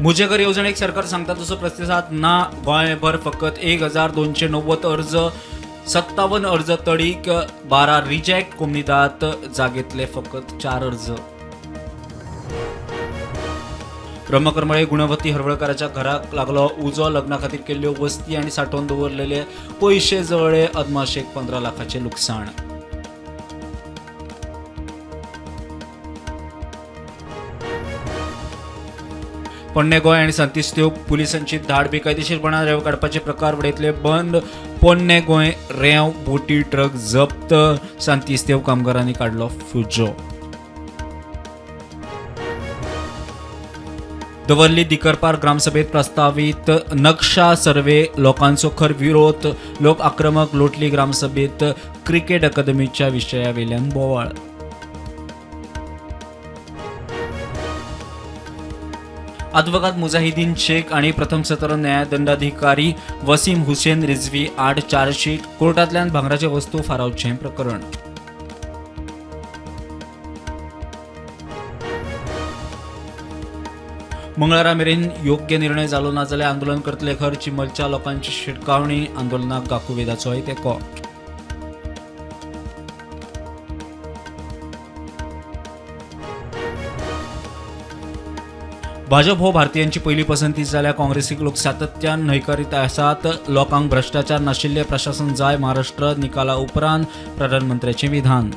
मुजेकर येवजणेक सरकार सांगता तसो प्रतिसाद ना. गोंयभर फकत 1290 अर्ज, 57 अर्ज तडीक, 12 रिजेक्ट. कोमनीदात जागेतले फकत 4 अर्ज. ब्रह्मकरमळे गुणवंती हरवळकराच्या घराक लागलो उजो. लग्ना खातीर केल्ल्यो वस्ती आनी सांठोवन दवरलेले पयशे जळळे. अदमाशेक 15 लाखांचे लुकसाण. पोन्ने गोंय आनी सांतिस्तेव पुलिसांची धाड. बेकायदेशीरपणान रेंव काडपाचे प्रकार वडयतले बंद. पोन्ने गोंय रेंव बोटी ट्रक जप्त. सांतिस्तेव कामगारांनी काडलो फुजो. दवर्ली दिकरपार ग्रामसभेत प्रस्तावित नक्षा सर्वे. लोकांचो खर विरोध. लोक आक्रमक लोटली ग्रामसभेत. क्रिकेट अकादमीच्या विशयावेल्यान बोवाळ. अद्वकात मुजाहिदीन शेख आणि प्रथम सत्र न्यायदंडाधिकारी वसीम हुसेन रिझवी आड चार्जशीट. कोर्टांतल्यान भांगराचे वस्तू फारावचे प्रकरण. मंगळारा मेरेन योग्य निर्णय जालो ना जाल्यार आंदोलन करतले. खर चिंबलच्या लोकांची शिटकावणी. आंदोलनाक गाकुवेदाचोय तेंको. भाजप हो भारतीयांची पहिली पसंती जाल्यार काँग्रेसीक लोक सातत्यान न्हयकारीत आसात. लोकांक भ्रष्टाचार नाशिल्ले प्रशासन जाय. महाराष्ट्र निकाला उपरांत प्रधानमंत्र्याचें विधान.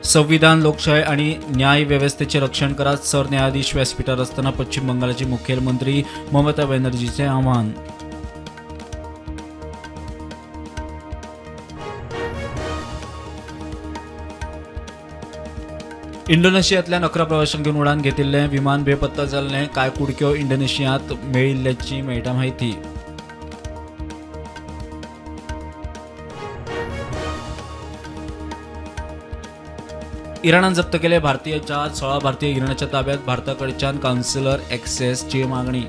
संविधान, लोकशाही आणि न्याय वेवस्थेचे रक्षण करात. सरन्यायाधीश व्यासपीठार असताना पश्चिम बंगालची मुखेलमंत्री ममता बॅनर्जीचे आव्हान. इंडोनेशियातल्यान 11 प्रवाशांक घेवन उडान घेतिल्लें विमान बेपत्ता जाल्लें. कांय कुडक्यो इंडोनेशियांत मेळिल्ल्याची मेळटा म्हायती. इराणान जप्त केले भारतीय जहाज. 16 भारतीय इराणाच्या ताब्यात. भारताकडच्यान काउन्सिलर एक्सेसची मागणी.